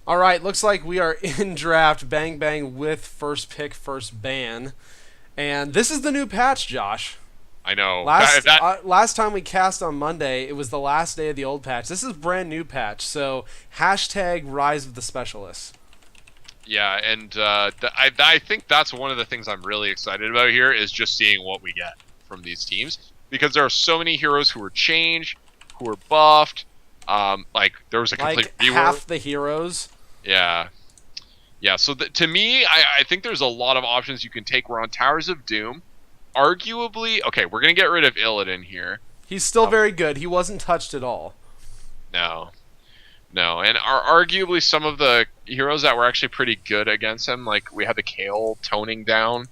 All right, looks like we are in draft bang bang with first pick, first ban. And this is the new patch, Josh. I know Last that last time we cast on Monday, it was the last day of the old patch. This is brand new patch. So hashtag Rise of the Specialists. yeah, and I think that's one of the things I'm really excited about here is just seeing what we get from these teams because there are so many heroes who were changed, who were buffed. Like there was a complete Like rework. half the heroes. Yeah, yeah. So to me, I think there's a lot of options you can take. We're on Towers of Doom. Arguably, okay, we're gonna get rid of Illidan here. He's still Um, very good. He wasn't touched at all. no, no, and are arguably some of the heroes that were actually pretty good against him. Like we had the Kale toning down.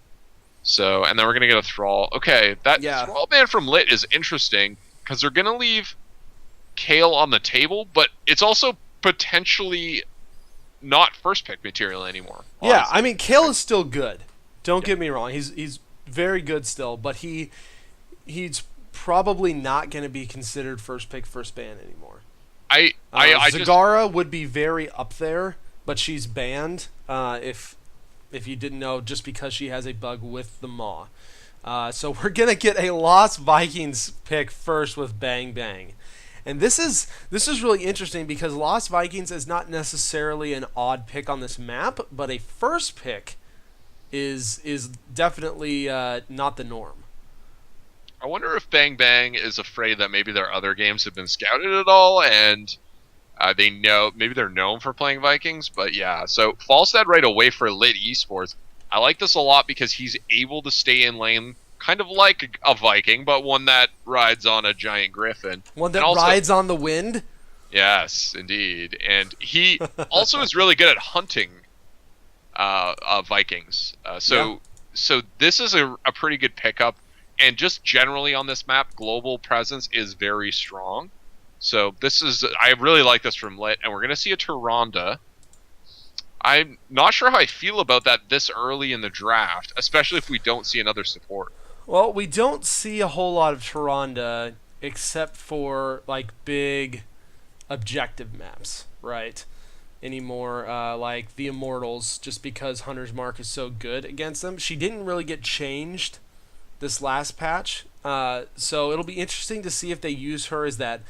So, and then we're gonna get a Thrall. Okay, that Yeah. Thrall ban from LiT is interesting because they're gonna leave Kale on the table, but it's also potentially not first pick material anymore. Yeah, Honestly. I mean Kale is still good. Don't Yeah. get me wrong. He's very good still, but he's probably not going to be considered first pick, first ban anymore. I just Zagara would be very up there, but she's banned. If you didn't know, just because she has a bug with the Maw. So we're gonna get a Lost Vikings pick first with Bang Bang, and this is really interesting because Lost Vikings is not necessarily an odd pick on this map, but a first pick is definitely not the norm. I wonder if Bang Bang is afraid that maybe their other games have been scouted at all, and they know maybe they're known for playing Vikings. But yeah, so Falstad right away for LiT eSports. I like this a lot because he's able to stay in lane, kind of like a Viking, but one that rides on a giant griffin. One And that also, rides on the wind. yes, indeed, and he also is really good at hunting Vikings. Yeah. So this is a pretty good pickup, and just generally on this map, global presence is very strong. So I really like this from LiT, and we're gonna see a Tyrande. I'm not sure how I feel about that this early in the draft, especially if we don't see another support. Well, we don't see a whole lot of Tyrande except for like big objective maps, right? Anymore, like the Immortals, just because Hunter's Mark is so good against them. She didn't really get changed this last patch, so it'll be interesting to see if they use her as that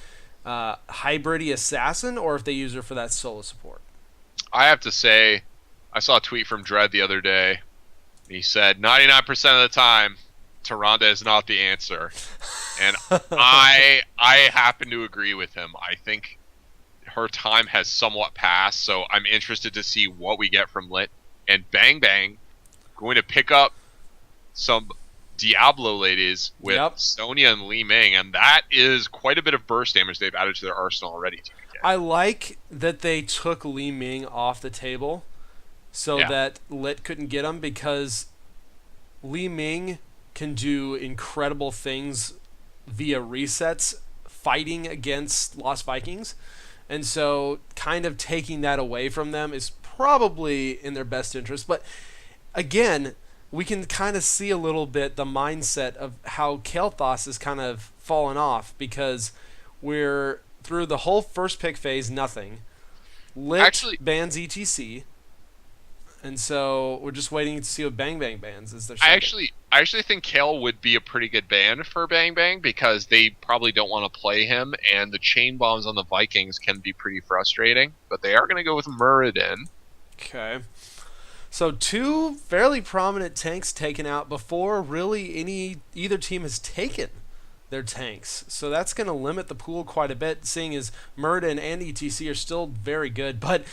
hybridy assassin or if they use her for that solo support. I have to say, I saw a tweet from Dread the other day. He said 99% of the time, Tyrande is not the answer, and I happen to agree with him. I think her time has somewhat passed, so I'm interested to see what we get from LiT. And Bang Bang going to pick up some Diablo ladies with Yep. Sonya and Li Ming, and that is quite a bit of burst damage they've added to their arsenal already. TPK. I like that they took Li Ming off the table so Yeah, that LiT couldn't get him because Li Ming can do incredible things via resets fighting against Lost Vikings. And so kind of taking that away from them is probably in their best interest. But again, we can kind of see a little bit the mindset of how Kael'thas is kind of fallen off because we're through the whole first pick phase, nothing. LiT actually, bans ETC, and so we're just waiting to see what Bang Bang bans as their I second. actually, I actually think Kale would be a pretty good ban for Bang Bang because they probably don't want to play him, and the chain bombs on the Vikings can be pretty frustrating. But they are going to go with Muradin. Okay. So two fairly prominent tanks taken out before really either team has taken their tanks. So that's going to limit the pool quite a bit, seeing as Muradin and ETC are still very good. But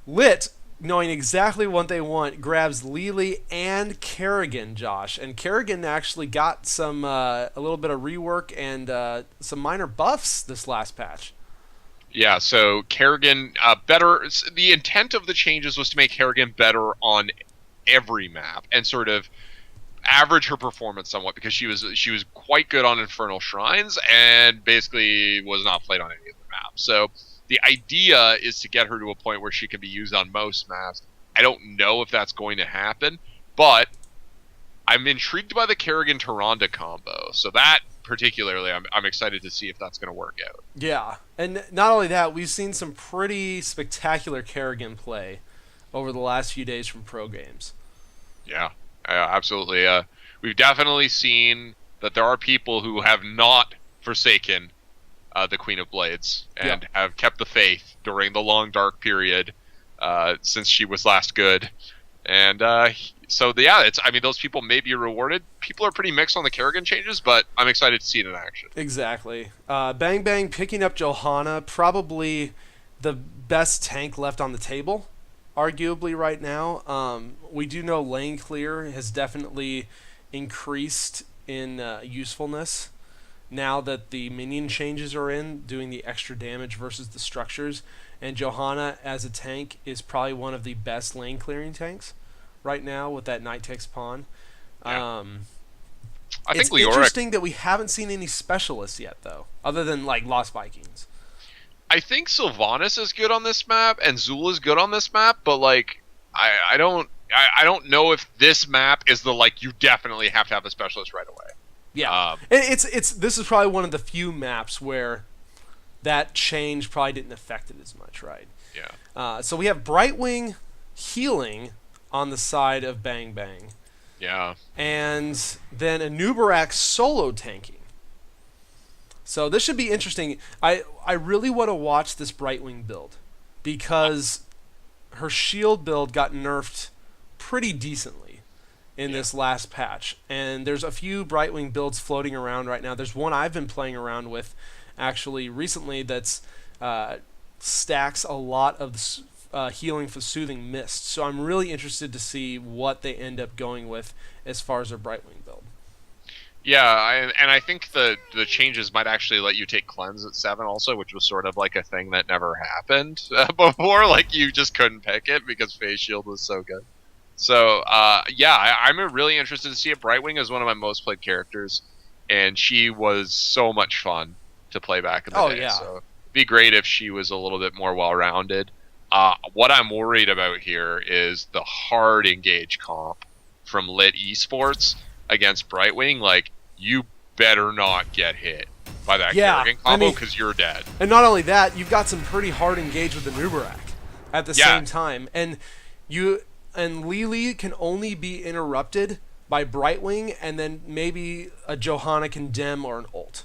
LiT, knowing exactly what they want, grabs Lily and Kerrigan, Josh. And Kerrigan actually got some a little bit of rework and some minor buffs this last patch. Yeah, so Kerrigan better. The intent of the changes was to make Kerrigan better on every map and sort of average her performance somewhat because she was quite good on Infernal Shrines and basically was not played on any of the maps. So the idea is to get her to a point where she can be used on most maps. I don't know if that's going to happen, but I'm intrigued by the Kerrigan Tyrande combo. So that particularly, I'm excited to see if that's going to work out. Yeah, and not only that, we've seen some pretty spectacular Kerrigan play over the last few days from pro games. Yeah, absolutely. We've definitely seen that there are people who have not forsaken the Queen of Blades and have kept the faith during the long dark period since she was last good. And so those people may be rewarded. People are pretty mixed on the Kerrigan changes, but I'm excited to see it in action. Exactly. Bang Bang picking up Johanna, probably the best tank left on the table, arguably right now. We do know lane clear has definitely increased in usefulness now that the minion changes are in, doing the extra damage versus the structures. And Johanna as a tank is probably one of the best lane clearing tanks right now with that Nitex pawn. Yeah. It's interesting that we haven't seen any specialists yet, though, other than like Lost Vikings. I think Sylvanas is good on this map and Zul is good on this map, but like I don't know if this map is the like you definitely have to have a specialist right away. Yeah, this is probably one of the few maps where that change probably didn't affect it as much, right? Yeah. So we have Brightwing healing on the side of Bang Bang. Yeah. And then Anubarak solo tanking. So this should be interesting. I really want to watch this Brightwing build because her shield build got nerfed pretty decently in this last patch. And there's a few Brightwing builds floating around right now. There's one I've been playing around with actually recently that's stacks a lot of healing for Soothing Mist. So I'm really interested to see what they end up going with as far as their Brightwing build. Yeah, and I think the changes might actually let you take Cleanse at 7 also, which was sort of like a thing that never happened before. Like, you just couldn't pick it because Phase Shield was so good. So, I'm really interested to see it. Brightwing is one of my most played characters, and she was so much fun to play back in the day. Yeah. So it'd be great if she was a little bit more well-rounded. What I'm worried about here is the hard engage comp from LiT eSports against Brightwing. Like, you better not get hit by that Kerrigan combo because you're dead. And not only that, you've got some pretty hard engage with the Nubarak at the same time. And Lili can only be interrupted by Brightwing, and then maybe a Johanna Condemn or an ult.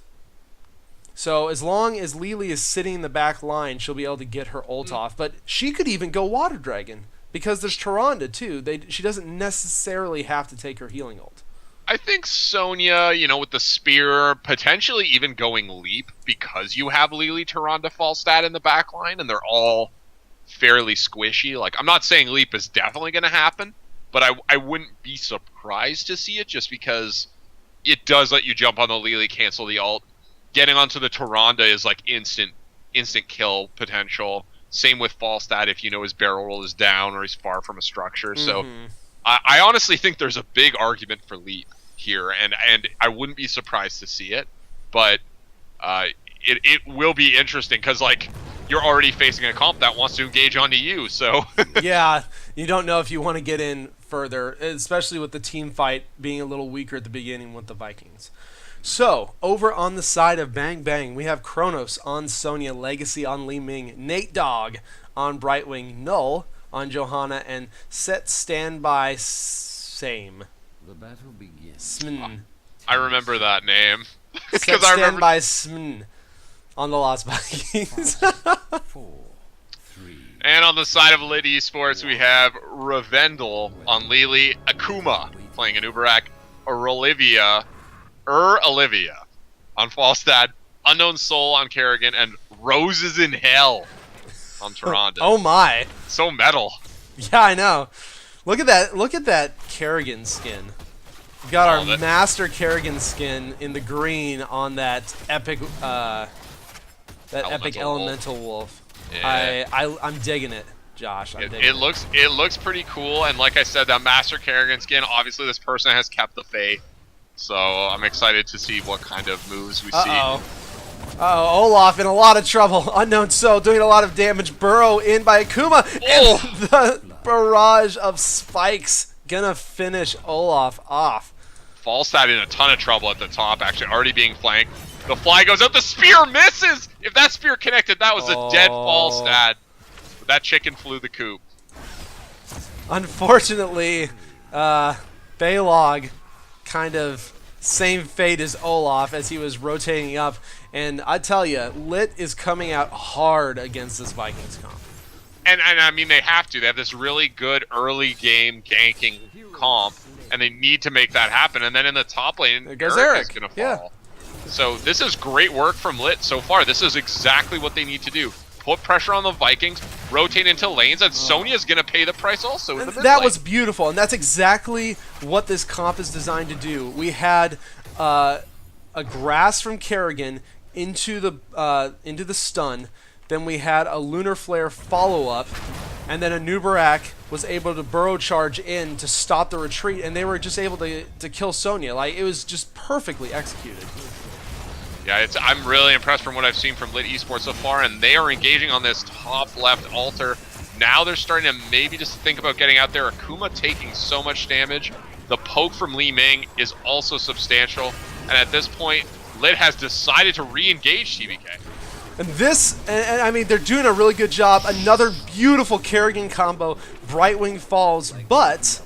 So as long as Lili is sitting in the back line, she'll be able to get her ult off. But she could even go Water Dragon because there's Tyrande too. She doesn't necessarily have to take her healing ult. I think Sonya, with the spear, potentially even going Leap because you have Lili, Tyrande, Falstad in the back line, and they're all fairly squishy. Like, I'm not saying Leap is definitely going to happen, but I wouldn't be surprised to see it just because it does let you jump on the Lili, cancel the ult. Getting onto the Tyrande is like instant kill potential. Same with Falstad if his barrel roll is down or he's far from a structure. So I honestly think there's a big argument for Leap here, and I wouldn't be surprised to see it. But it will be interesting because like you're already facing a comp that wants to engage onto you. So yeah, you don't know if you want to get in further, especially with the team fight being a little weaker at the beginning with the Vikings. So, over on the side of Bang Bang, we have Kronos on Sonya, Legacy on Li Ming, Nate Dogg on Brightwing, Null on Johanna, and Set Standby Same. The battle begins. Smin. I remember that name. Set Standby Smin on the Lost Vikings. 4, 3. And on the side of LiT eSports, we have Ravendel on Lili, Akuma playing Anubarak, Olivia on Falstad, Unknown Soul on Kerrigan, and Roses in Hell on Tyrande. Oh my. So metal. Yeah, I know. Look at that Kerrigan skin. We've got our master Kerrigan skin in the green on that epic elemental wolf. Yeah. I'm digging it, Josh. It looks pretty cool, and like I said, that master Kerrigan skin, obviously this person has kept the faith. So I'm excited to see what kind of moves we see. Olaf in a lot of trouble. Unknown Soul doing a lot of damage. Burrow in by Akuma. And the barrage of spikes gonna finish Olaf off. Falstad in a ton of trouble at the top, actually already being flanked. The fly goes up, the spear misses! If that spear connected, that was a dead Falstad. But that chicken flew the coop. Unfortunately, Baylog kind of same fate as Olaf as he was rotating up. And I tell you, LiT is coming out hard against this Vikings comp. And I mean, they have to. They have this really good early game ganking comp, and they need to make that happen. And then in the top lane, there goes Eric Eric. is going to fall. Yeah. So this is great work from LiT so far. This is exactly what they need to do. Put pressure on the Vikings, rotate into lanes, and Sonya's going to pay the price also in the mid That lane. was beautiful, and that's exactly what this comp is designed to do. We had a grass from Kerrigan into the stun. Then we had a Lunar Flare follow-up, and then a Nubarak was able to burrow charge in to stop the retreat, and they were just able to kill Sonya. Like, it was just perfectly executed. Yeah, I'm really impressed from what I've seen from LiT eSports so far, and they are engaging on this top left altar. Now they're starting to maybe just think about getting out there. Akuma taking so much damage. The poke from Li Ming is also substantial, and at this point, LiT has decided to re-engage TBK. And this, and I mean, they're doing a really good job. Another beautiful Kerrigan combo, Brightwing falls, but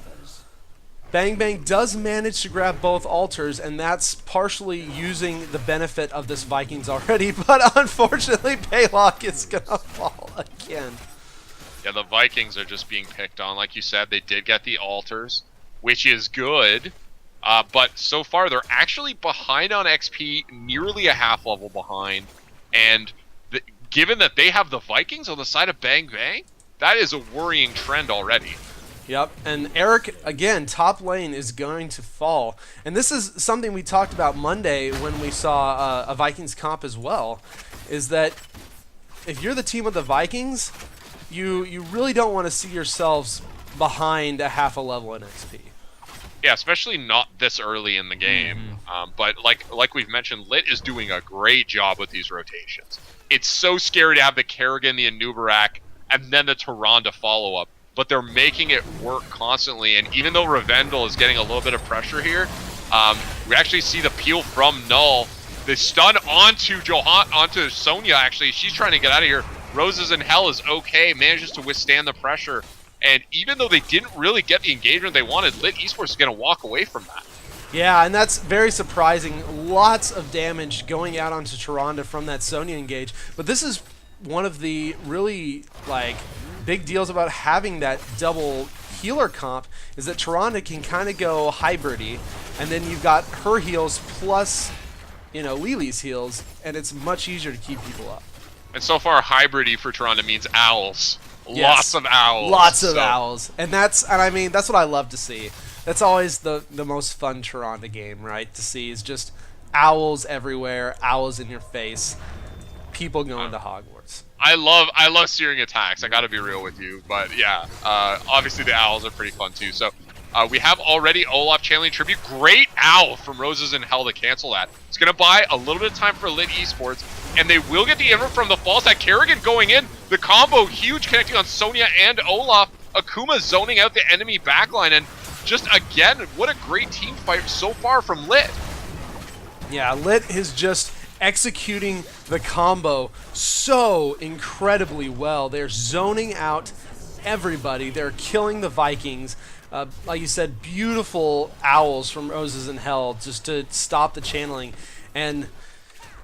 Bang Bang does manage to grab both altars, and that's partially using the benefit of this Vikings already, but unfortunately, Baylog is going to fall again. Yeah, the Vikings are just being picked on. Like you said, they did get the altars, which is good, but so far they're actually behind on XP, nearly a half level behind, and given that they have the Vikings on the side of Bang Bang, that is a worrying trend already. Yep, and Eric, again, top lane is going to fall. And this is something we talked about Monday when we saw a Vikings comp as well, is that if you're the team of the Vikings, you really don't want to see yourselves behind a half a level in XP. Yeah, especially not this early in the game. But like we've mentioned, LiT is doing a great job with these rotations. It's so scary to have the Kerrigan, the Anubarak, and then the Tyrande follow-up. But they're making it work constantly, and even though Revendel is getting a little bit of pressure here, we actually see the peel from Null. The stun onto Sonya, actually. She's trying to get out of here. Roses in Hell is okay, manages to withstand the pressure. And even though they didn't really get the engagement they wanted, LiT eSports is going to walk away from that. Yeah, and that's very surprising. Lots of damage going out onto Tyrande from that Sonya engage. But this is one of the really, like, big deals about having that double healer comp, is that Tyrande can kind of go hybrid-y, and then you've got her heals plus, you know, Lili's heals, and it's much easier to keep people up. And so far, hybrid-y for Tyrande means owls. Yes. Lots of owls. Lots of owls. And I mean, that's what I love to see. That's always the most fun Tyrande game, right? To see is just owls everywhere, owls in your face, people going to Hogwarts. I love searing attacks. I got to be real with you, but yeah, obviously the owls are pretty fun too. So we have already Olaf channeling tribute. Great owl from Roses in Hell to cancel that. It's gonna buy a little bit of time for LiT eSports, and they will get the invert from the Falstad. Kerrigan going in, the combo huge, connecting on Sonya and Olaf. Akuma zoning out the enemy backline, and just again, what a great team fight so far from LiT. Yeah, LiT is just executing the combo so incredibly well. They're zoning out everybody. They're killing the Vikings. Like you said, beautiful owls from Roses in Hell just to stop the channeling. And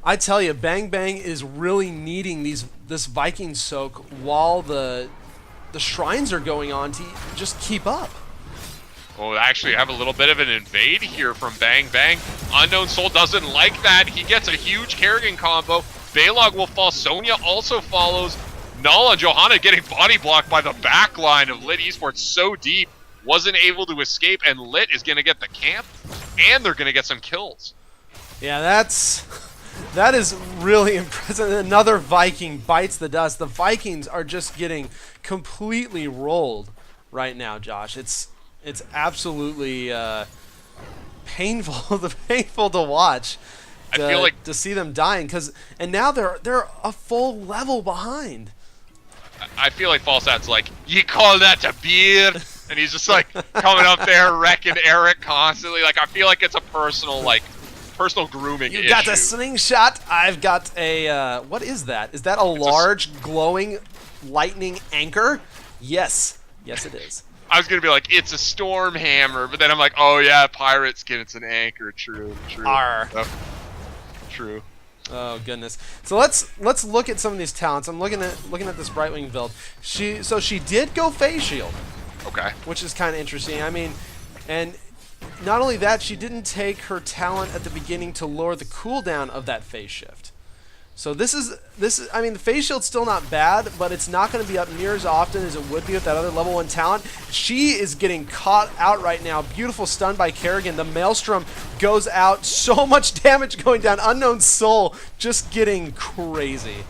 I tell you, Bang Bang is really needing this Viking soak while the shrines are going on to just keep up. Oh, actually have a little bit of an invade here from Bang Bang. Unknown Soul doesn't like that. He gets a huge Kerrigan combo. Baylog will fall. Sonya also follows. Null and Johanna getting body blocked by the back line of LiT eSports so deep. Wasn't able to escape, and LiT is going to get the camp, and they're going to get some kills. Yeah, that is really impressive. Another Viking bites the dust. The Vikings are just getting completely rolled right now, Josh. It's absolutely painful to watch. I feel like to see them dying, and now they're a full level behind. I feel like Falstad's like, you call that a beer? and he's just like coming up there wrecking Eric constantly. Like I feel like it's a personal grooming issue. You got a slingshot. I've got a what is that? Is that a large glowing lightning anchor? Yes, yes it is. I was gonna be like, it's a storm hammer, but then I'm like, oh yeah, pirate skin, it's an anchor. True. Arr. Oh, true. Oh goodness. So let's look at some of these talents. I'm looking at this Brightwing build. She did go phase shield, Okay. which is kind of interesting. I mean, and not only that, she didn't take her talent at the beginning to lower the cooldown of that phase shift. So this is I mean, the phase shield's still not bad, but it's not going to be up near as often as it would be with that other level 1 talent. She is getting caught out right now. Beautiful stun by Kerrigan. The Maelstrom goes out. So much damage going down. Unknown Soul just getting crazy.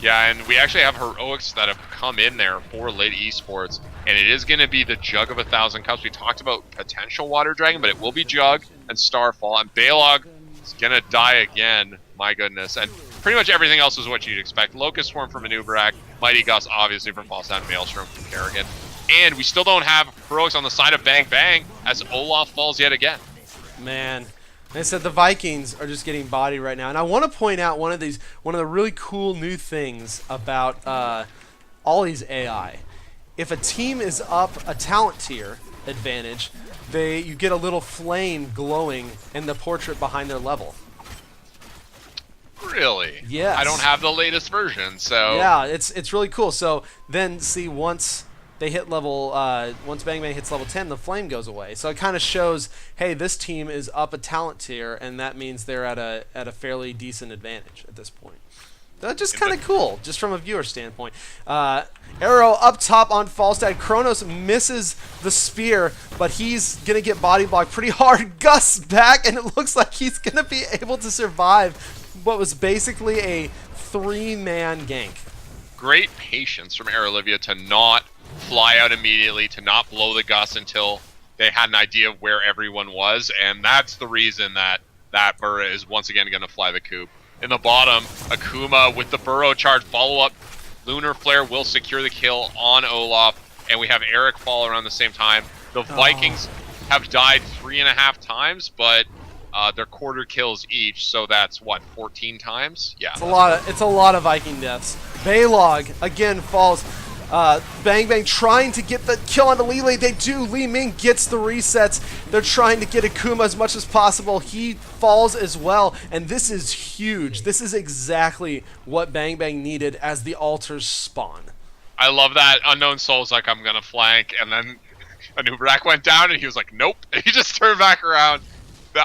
Yeah, and we actually have heroics that have come in there for LiT eSports, and it is going to be the Jug of 1,000 Cups. We talked about potential Water Dragon, but it will be Jug and Starfall, and Balog is going to die again. My goodness. And pretty much everything else is what you'd expect. Locust Swarm from Manuberak, Mighty Gust obviously from False Down, Maelstrom from Kerrigan. And we still don't have heroics on the side of Bang Bang as Olaf falls yet again. Man, like I said, the Vikings are just getting bodied right now. And I want to point out one of the really cool new things about all these AI. If a team is up a talent tier advantage, you get a little flame glowing in the portrait behind their level. Really? Yes. I don't have the latest version, so... Yeah, it's really cool. So then, see, once they hit level, once Bang Bang hits level 10, the flame goes away. So it kind of shows, hey, this team is up a talent tier, and that means they're at a fairly decent advantage at this point. That's just kind of cool, just from a viewer standpoint. Arrow up top on Falstad. Kronos misses the spear, but he's going to get body blocked pretty hard. Gus back, and it looks like he's going to be able to survive what was basically a 3-man gank. Great patience from Air Olivia to not fly out immediately, to not blow the Gus until they had an idea of where everyone was, and that's the reason that Burra is once again going to fly the coop. In the bottom, Akuma with the Burrow charge follow-up. Lunar Flare will secure the kill on Olaf, and we have Eric fall around the same time. The Vikings have died 3.5 times, but they're quarter kills each, so that's what, 14 times? Yeah. It's a lot of Viking deaths. Baylog again falls. Bang Bang trying to get the kill on the Lili. They do. Li Ming gets the resets. They're trying to get Akuma as much as possible. He falls as well, and this is huge. This is exactly what Bang Bang needed as the altars spawn. I love that. Unknown Soul's like, I'm gonna flank, and then Anubarak went down, and he was like, nope. And he just turned back around.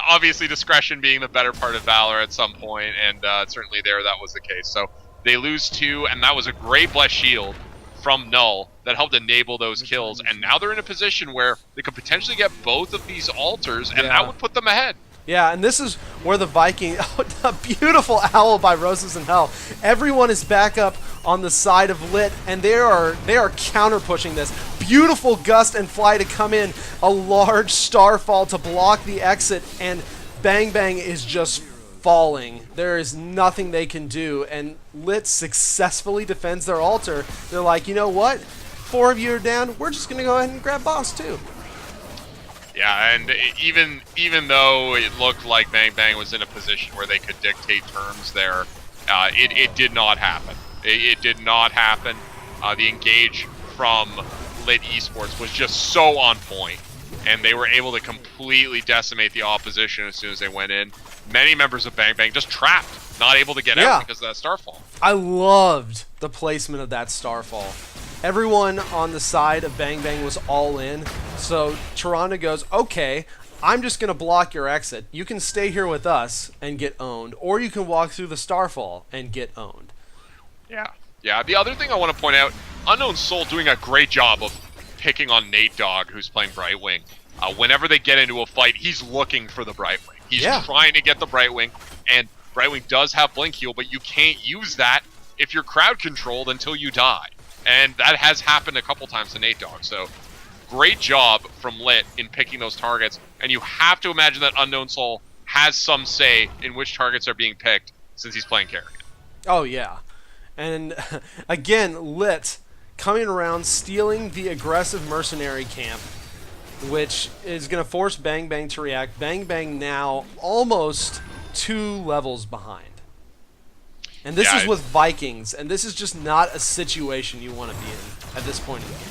Obviously, discretion being the better part of valor at some point, and certainly there that was the case. So they lose 2, and that was a great blessed shield from Null that helped enable those kills, and now they're in a position where they could potentially get both of these altars, and that would put them ahead. Yeah, and this is where the Viking, a beautiful owl by Roses in Hell. Everyone is back up on the side of LiT, and they are counter pushing this. Beautiful gust and fly to come in, a large starfall to block the exit, and Bang Bang is just falling. There is nothing they can do, and LiT successfully defends their altar. They're like, you know what? 4 of you are down. We're just gonna go ahead and grab boss too. Yeah, and even though it looked like Bang Bang was in a position where they could dictate terms there, it did not happen. It did not happen. The engage from LiT eSports was just so on point, and they were able to completely decimate the opposition as soon as they went in. Many members of Bang Bang just trapped, not able to get out because of that starfall. I loved the placement of that starfall. Everyone on the side of Bang Bang was all in, so Tyrande goes, okay, I'm just going to block your exit. You can stay here with us and get owned, or you can walk through the starfall and get owned. Yeah. The other thing I want to point out, Unknown Soul doing a great job of picking on Nate Dogg, who's playing Brightwing. Whenever they get into a fight, he's looking for the Brightwing. He's trying to get the Brightwing, and Brightwing does have Blink Heal, but you can't use that if you're crowd controlled until you die. And that has happened a couple times to Nate Dogg. So great job from LiT in picking those targets. And you have to imagine that Unknown Soul has some say in which targets are being picked since he's playing Kerrigan. Oh, yeah. And again, LiT coming around, stealing the aggressive mercenary camp, which is going to force Bang Bang to react. Bang Bang now almost 2 levels behind. And this is with Vikings, and this is just not a situation you want to be in at this point in the game.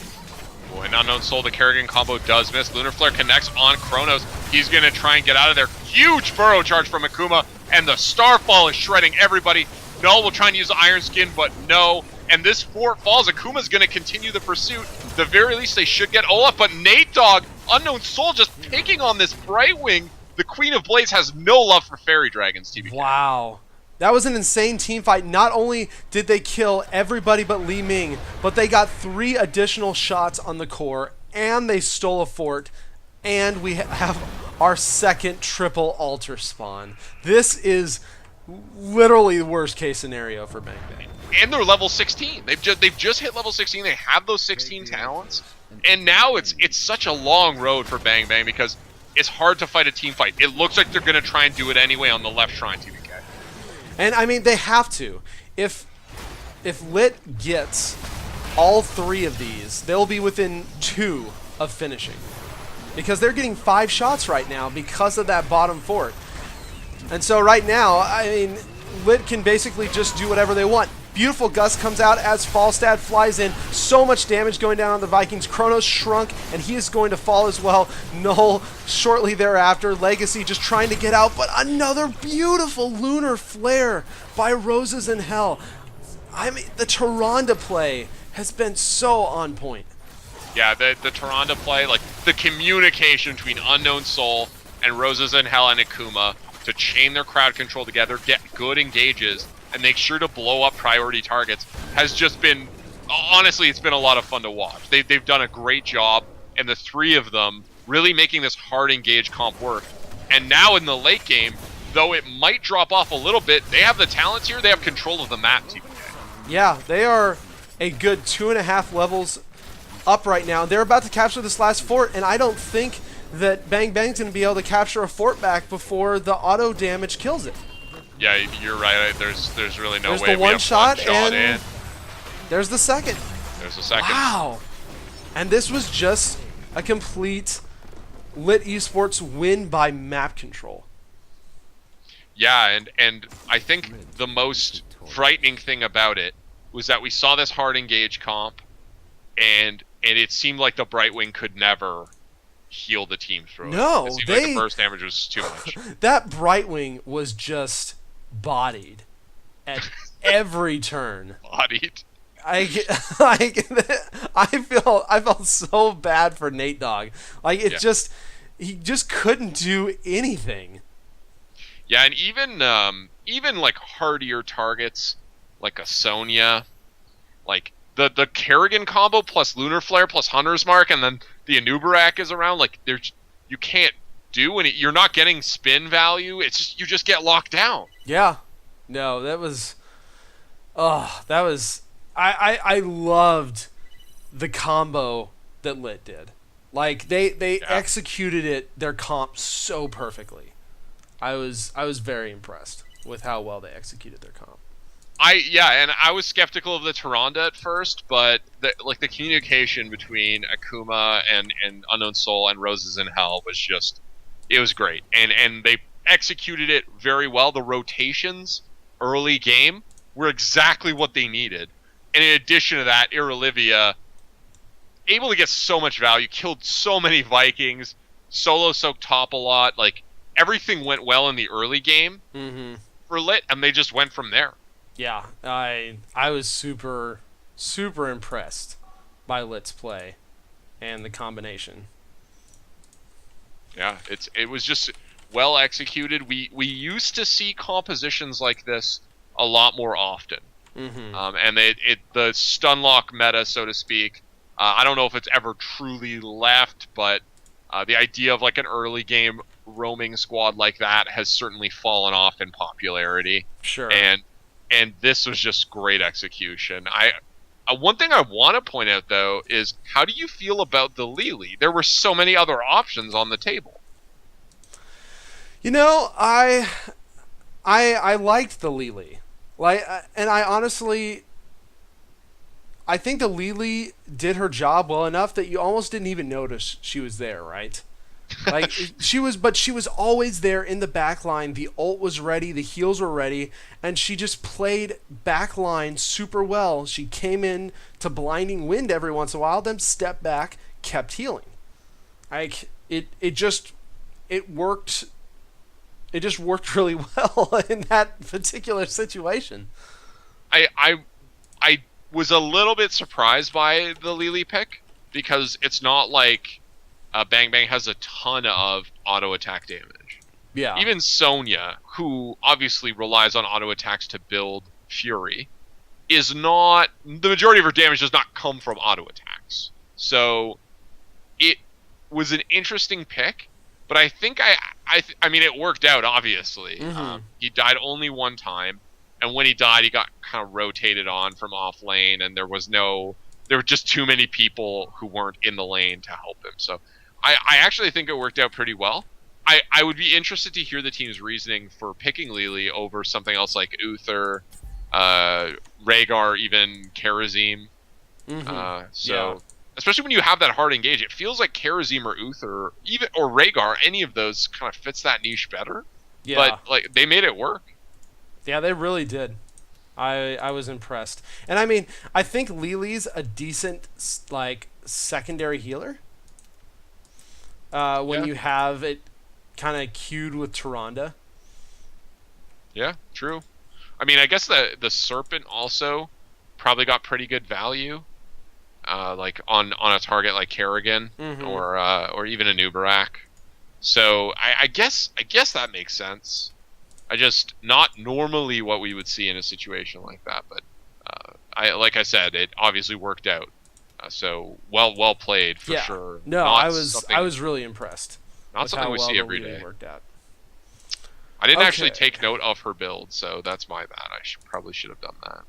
Oh, an Unknown Soul, the Kerrigan combo does miss. Lunar Flare connects on Kronos. He's going to try and get out of there. Huge burrow charge from Akuma, and the Starfall is shredding everybody. Null will try and use the Iron Skin, but no. And this fort falls. Akuma's going to continue the pursuit. At the very least, they should get Olaf, but Nate Dogg, Unknown Soul, just picking on this Brightwing. The Queen of Blades has no love for Fairy Dragons, TBK. Wow. That was an insane team fight. Not only did they kill everybody but Li Ming, but they got 3 additional shots on the core, and they stole a fort, and we have our second triple altar spawn. This is literally the worst case scenario for Bang Bang. And they're level 16. They've just hit level 16. They have those 16 talents, and now it's such a long road for Bang Bang because it's hard to fight a team fight. It looks like they're going to try and do it anyway on the left shrine, TBK. And I mean, they have to. If LiT gets all 3 of these, they'll be within 2 of finishing. Because they're getting 5 shots right now because of that bottom fort. And so right now, I mean, LiT can basically just do whatever they want. Beautiful Gust comes out as Falstad flies in. So much damage going down on the Vikings. Kronos shrunk, and he is going to fall as well. Null shortly thereafter. Legacy just trying to get out, but another beautiful Lunar Flare by Roses in Hell. I mean, the Tyrande play has been so on point. Yeah, the Tyrande play, like the communication between Unknown Soul and Roses in Hell and Akuma to chain their crowd control together, get good engages, and make sure to blow up priority targets has just been, honestly, it's been a lot of fun to watch. They've done a great job, and the 3 of them really making this hard engage comp work. And now in the late game, though it might drop off a little bit, they have the talents here, they have control of the map, TBK. Yeah, they are a good 2.5 levels up right now. They're about to capture this last fort, and I don't think that Bang Bang's going to be able to capture a fort back before the auto damage kills it. Yeah, you're right. There's really no there's way. The one shot, and in. There's the second. There's the second. Wow. And this was just a complete LiT eSports win by map control. Yeah, and I think the most frightening thing about it was that we saw this hard engage comp, and it seemed like the Brightwing could never heal the team through it. No, it seemed like the burst damage was too much. That Brightwing was just bodied at every turn. Bodied. I felt so bad for Nate Dogg. Like he just couldn't do anything. Yeah, and even like hardier targets like a Sonya, like the Kerrigan combo plus Lunar Flare plus Hunter's Mark, and then the Anubarak is around. Like you can't do any. You're not getting spin value. It's just you just get locked down. Yeah, no, that was. I loved the combo that LiT did. Like they executed their comp so perfectly. I was very impressed with how well they executed their comp. And I was skeptical of the Tyrande at first, but the communication between Akuma and Unknown Soul and Roses in Hell was just, it was great, and they executed it very well. The rotations early game were exactly what they needed, and in addition to that, Irrelivia able to get so much value, killed so many Vikings, solo soaked top a lot. Like everything went well in the early game for LiT, and they just went from there. Yeah, I was super impressed by LiT's play and the combination. Yeah, it was just well executed. We used to see compositions like this a lot more often, and the stun lock meta, so to speak. I don't know if it's ever truly left, but the idea of like an early game roaming squad like that has certainly fallen off in popularity. Sure. And this was just great execution. One thing I want to point out, though, is how do you feel about the Lili? There were so many other options on the table. You know, I liked the Lili. And I honestly, I think the Lili did her job well enough that you almost didn't even notice she was there, right? Like but she was always there in the back line. The ult was ready, the heals were ready, and she just played back line super well. She came in to blinding wind every once in a while, then stepped back, kept healing. Like it just worked. It just worked really well in that particular situation. I was a little bit surprised by the Lili pick because it's not like Bang Bang has a ton of auto attack damage. Yeah. Even Sonya, who obviously relies on auto attacks to build Fury, is not, the majority of her damage does not come from auto attacks. So it was an interesting pick, but I think I mean it worked out obviously. Mm-hmm. He died only one time. And when he died, he got kind of rotated on from off lane, and there were just too many people who weren't in the lane to help him. So I actually think it worked out pretty well. I would be interested to hear the team's reasoning for picking Lili over something else like Uther, Rhaegar, even Kharazim. Mm-hmm. Especially when you have that hard engage, it feels like Kharazim or Uther, or Rhaegar, any of those kind of fits that niche better. Yeah. But like they made it work. Yeah, they really did. I was impressed. And I mean, I think Lili's a decent like secondary healer. When you have it kind of queued with Tyrande. Yeah, true. I mean, I guess the Serpent also probably got pretty good value, like on a target like Kerrigan or even a Nubarak. So I guess that makes sense. I just not normally what we would see in a situation like that, but like I said, it obviously worked out. So well played for sure. No, I was really impressed. Not something we see every day. day. Worked out. I didn't actually take note of her build, so that's my bad. I probably should have done that.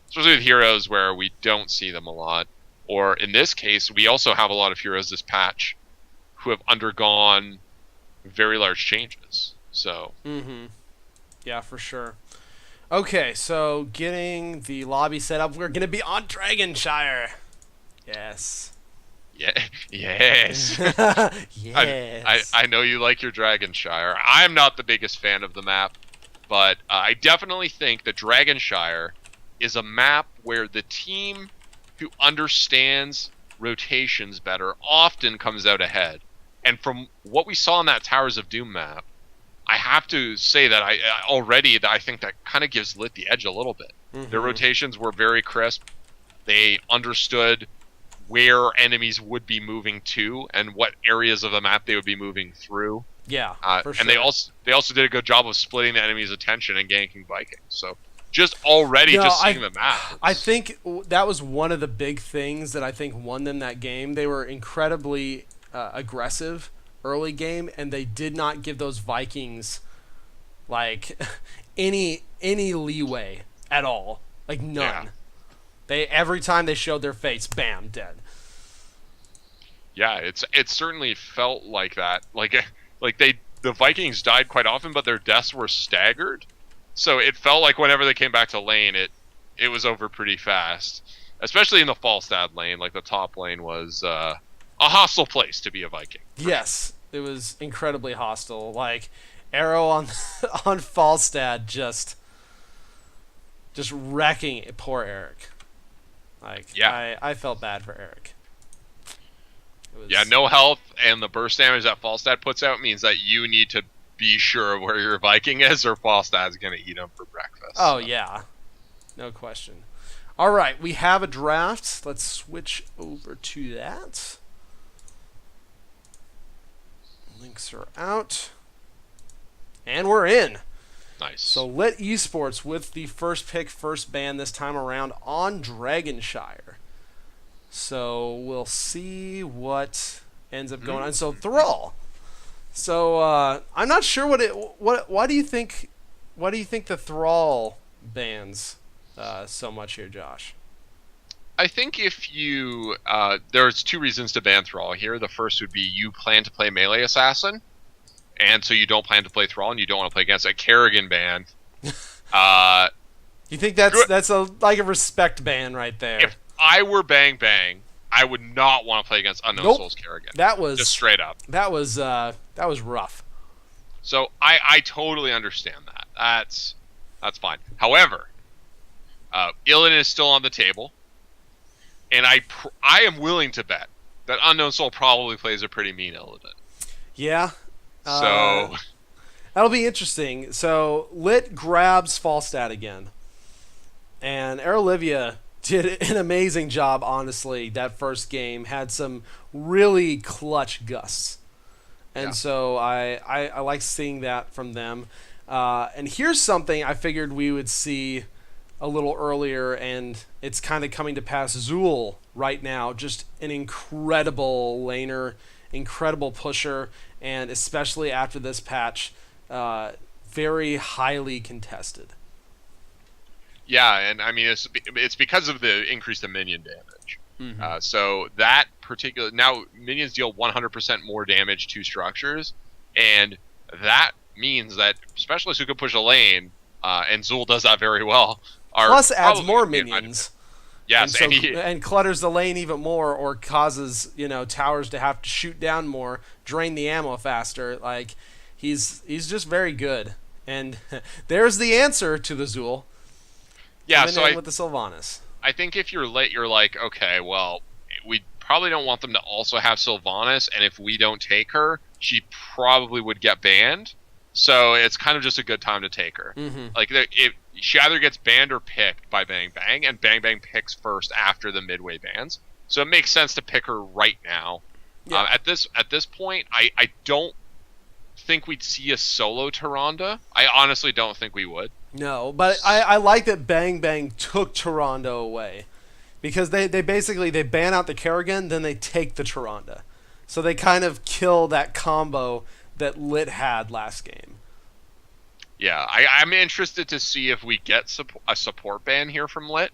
Especially with heroes where we don't see them a lot, or in this case, we also have a lot of heroes this patch who have undergone very large changes. So. Mm-hmm. Yeah, for sure. Okay, so getting the lobby set up, we're gonna be on Dragonshire. Yes. Yeah. Yes. Yes. I know you like your Dragonshire. I'm not the biggest fan of the map, but I definitely think that Dragonshire is a map where the team who understands rotations better often comes out ahead. And from what we saw in that Towers of Doom map, I have to say that I think that kind of gives LiT the edge a little bit. Mm-hmm. Their rotations were very crisp. They understood where enemies would be moving to and what areas of the map they would be moving through. Yeah, for sure. And they also did a good job of splitting the enemy's attention and ganking Vikings. So just seeing the map. I think that was one of the big things that I think won them that game. They were incredibly aggressive early game, and they did not give those Vikings like any leeway at all, like none. Yeah. Every time they showed their face, bam, dead. Yeah, it certainly felt like that. Like the Vikings died quite often, but their deaths were staggered. So it felt like whenever they came back to lane, it was over pretty fast. Especially in the Falstad lane, like the top lane was a hostile place to be a Viking. Yes, it was incredibly hostile. Like Arrow on Falstad just wrecking poor Eric. Like I felt bad for Eric. No health and the burst damage that Falstad puts out means that you need to be sure of where your Viking is, or Falstad's gonna eat him for breakfast. Oh yeah, no question. All right, we have a draft. Let's switch over to that. Links are out. And we're in. Nice. So LiT eSports with the first pick, first ban this time around on Dragonshire. So we'll see what ends up going on. So Thrall. So I'm not sure why do you think the Thrall bans so much here, Josh? I think if you there's two reasons to ban Thrall here. The first would be you plan to play melee assassin, and so you don't plan to play Thrall, and you don't want to play against a Kerrigan ban. You think that's like a respect ban right there? I were Bang Bang, I would not want to play against Unknown Souls Kerrigan. That was just straight up. That was rough. So I totally understand that. That's fine. However, Illidan is still on the table, and I am willing to bet that Unknown Soul probably plays a pretty mean Illidan. Yeah. So that'll be interesting. So LiT grabs Falstad again, and Aerolivia did an amazing job. Honestly, that first game had some really clutch gusts. And so I like seeing that from them. And here's something I figured we would see a little earlier, and it's kind of coming to pass. Zool right now, just an incredible laner, incredible pusher, and especially after this patch, very highly contested. Yeah, and I mean it's because of the increase in minion damage. Mm-hmm. So that particular now minions deal 100% more damage to structures, and that means that specialists who can push a lane, and Zool does that very well. Plus adds more minions. Yes, and clutters the lane even more, or causes towers to have to shoot down more, drain the ammo faster. Like he's just very good, and there's the answer to the Zool. Yeah, so with the Sylvanas. I think if you're LiT, you're like, okay, well, we probably don't want them to also have Sylvanas, and if we don't take her, she probably would get banned. So it's kind of just a good time to take her. Mm-hmm. Like, she either gets banned or picked by Bang Bang, and Bang Bang picks first after the midway bans. So it makes sense to pick her right now. Yeah. At this point, I don't think we'd see a solo Tyrande. I honestly don't think we would. No, but I like that Bang Bang took Tyrande away, because they basically ban out the Kerrigan, then they take the Tyrande. So they kind of kill that combo that LiT had last game. Yeah, I'm interested to see if we get a support ban here from LiT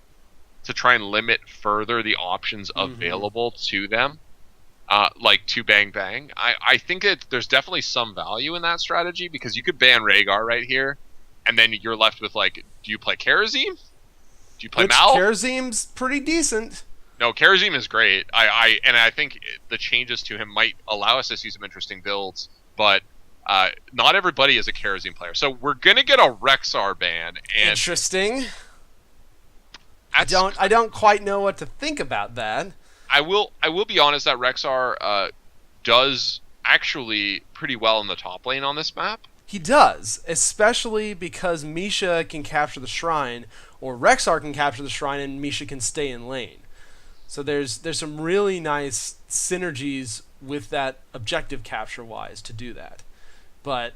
to try and limit further the options available to them, like to Bang Bang. I think that there's definitely some value in that strategy, because you could ban Rhaegar right here, and then you're left with, like, do you play Kharazim? Do you play Mal? Kharazim's pretty decent. No, Kharazim is great. I think the changes to him might allow us to see some interesting builds, but not everybody is a Kharazim player. So we're gonna get a Rexxar ban. And interesting. I don't quite know what to think about that. I will be honest that Rexxar does actually pretty well in the top lane on this map. He does, especially because Misha can capture the shrine, or Rexxar can capture the shrine, and Misha can stay in lane. So there's some really nice synergies with that objective capture-wise to do that. But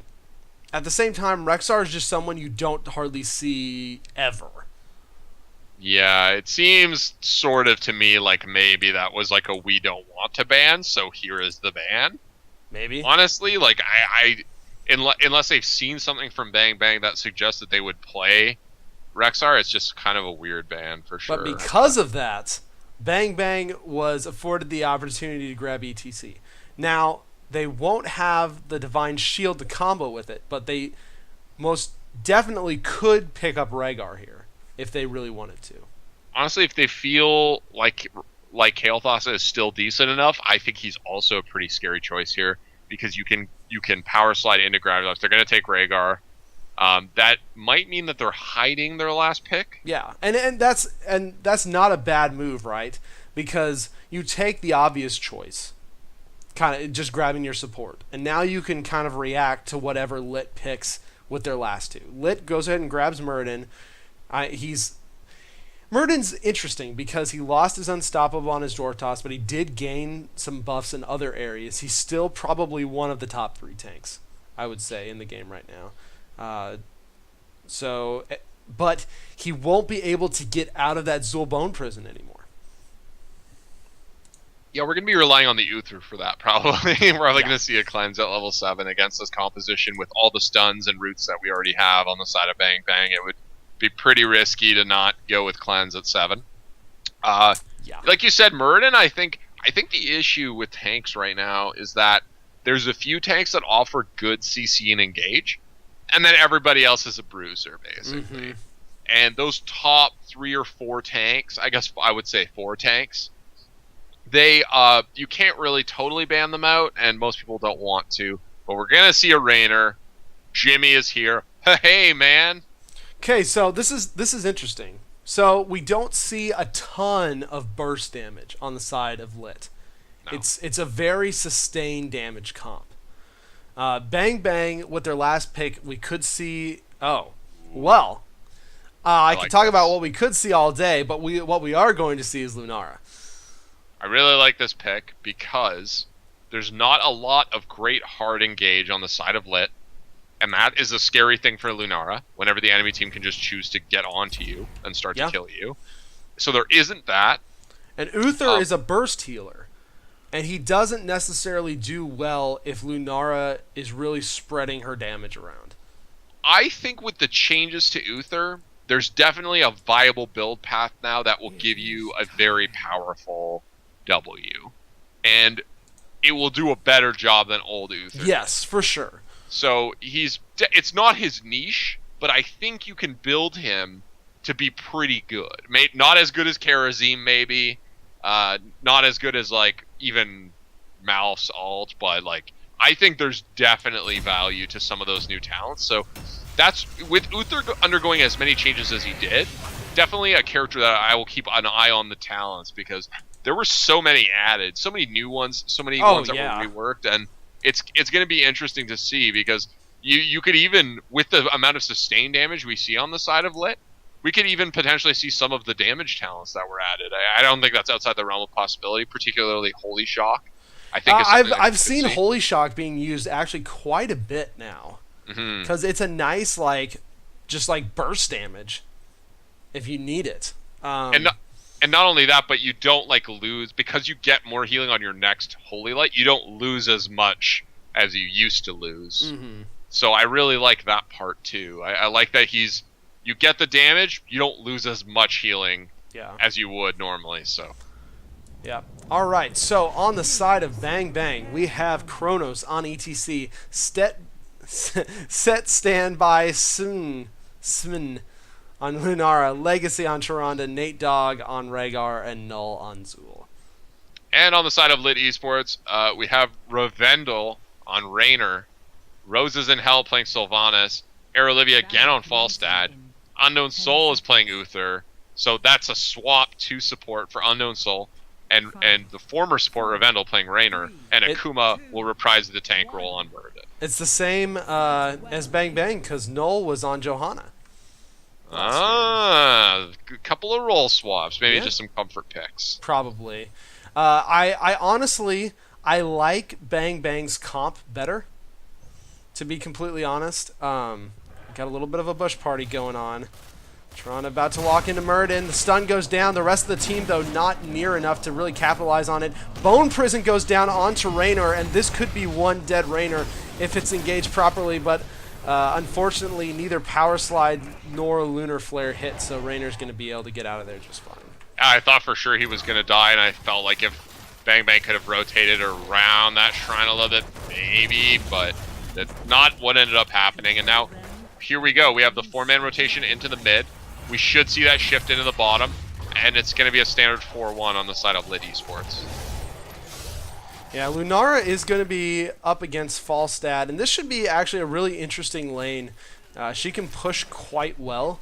at the same time, Rexxar is just someone you don't hardly see ever. Yeah, it seems sort of to me like maybe that was like a we don't want to ban, so here is the ban. Maybe. Honestly, like unless they've seen something from Bang Bang that suggests that they would play Rexxar, it's just kind of a weird ban for sure. But because of that, Bang Bang was afforded the opportunity to grab ETC. Now, they won't have the Divine Shield to combo with it, but they most definitely could pick up Rhaegar here if they really wanted to. Honestly, if they feel like Kael'thas is still decent enough, I think he's also a pretty scary choice here, because you can power slide into Gravitas. They're going to take Rhaegar. That might mean that they're hiding their last pick. Yeah, and that's not a bad move, right? Because you take the obvious choice, kind of just grabbing your support, and now you can kind of react to whatever LiT picks with their last two. LiT goes ahead and grabs Muradin. Muradin's interesting because he lost his Unstoppable on his door toss, but he did gain some buffs in other areas. He's still probably one of the top 3 tanks, I would say, in the game right now. But he won't be able to get out of that Zul Bone prison anymore. Yeah, we're going to be relying on the Uther for that, probably. We're probably going to see a cleanse at level 7 against this composition with all the stuns and roots that we already have on the side of Bang Bang. It would be pretty risky to not go with cleanse at 7. Like you said, Muradin, I think the issue with tanks right now is that there's a few tanks that offer good CC and engage, and then everybody else is a bruiser, basically. And those top 3 or 4 tanks, I guess I would say 4 tanks, they you can't really totally ban them out, and most people don't want to. But we're gonna see a Raynor. Jimmy is here. Hey, man. Okay, so this is interesting. So we don't see a ton of burst damage on the side of LiT. No. It's a very sustained damage comp. Bang Bang with their last pick, we could see. Oh, well, I can talk about what we could see all day, but what we are going to see is Lunara. I really like this pick because there's not a lot of great hard engage on the side of LiT, and that is a scary thing for Lunara, whenever the enemy team can just choose to get onto you and start to kill you. So there isn't that. And Uther is a burst healer, and he doesn't necessarily do well if Lunara is really spreading her damage around. I think with the changes to Uther, there's definitely a viable build path now that will give you a very powerful W. And it will do a better job than old Uther. Yes, for sure. So it's not his niche, but I think you can build him to be pretty good. Not as good as Karazim, maybe. Not as good as like even Mouse alt, but like I think there's definitely value to some of those new talents. So that's with Uther undergoing as many changes as he did, definitely a character that I will keep an eye on the talents, because there were so many added, so many new ones, so many ones that were reworked, and it's going to be interesting to see, because you could even, with the amount of sustained damage we see on the side of LiT, we could even potentially see some of the damage talents that were added. I don't think that's outside the realm of possibility, particularly Holy Shock. I think I've seen Holy Shock being used actually quite a bit now, because it's a nice just burst damage if you need it. And not only that, but you don't lose, because you get more healing on your next Holy Light. You don't lose as much as you used to lose. So I really like that part too. I like that you get the damage, you don't lose as much healing as you would normally. So yeah. All right. So on the side of Bang Bang, we have Kronos on ETC, set standby Smn on Lunara, Legacy on Tyrande, Nate Dogg on Rhaegar, and Null on Zool. And on the side of LiT Esports, we have Ravendel on Raynor, Roses in Hell playing Sylvanas, Aerolivia again on Falstad, Unknown Soul is playing Uther, so that's a swap to support for Unknown Soul, and the former support Ravendel playing Raynor, and Akuma will reprise the tank role on Muradin. It's the same as Bang Bang, because Null was on Johanna. A couple of role swaps, maybe just some comfort picks. Probably. I honestly, I like Bang Bang's comp better, to be completely honest. Got a little bit of a bush party going on. Tron about to walk into Muradin. The stun goes down. The rest of the team, though, not near enough to really capitalize on it. Bone Prison goes down onto Raynor, and this could be one dead Raynor if it's engaged properly, but unfortunately, neither Power Slide nor Lunar Flare hit, so Raynor's going to be able to get out of there just fine. I thought for sure he was going to die, and I felt like if Bang Bang could have rotated around that shrine a little bit, maybe, but that's not what ended up happening. And now, here we go. We have the 4-man rotation into the mid. We should see that shift into the bottom, and it's going to be a standard 4-1 on the side of LiT Esports. Yeah, Lunara is going to be up against Falstad, and this should be actually a really interesting lane. She can push quite well,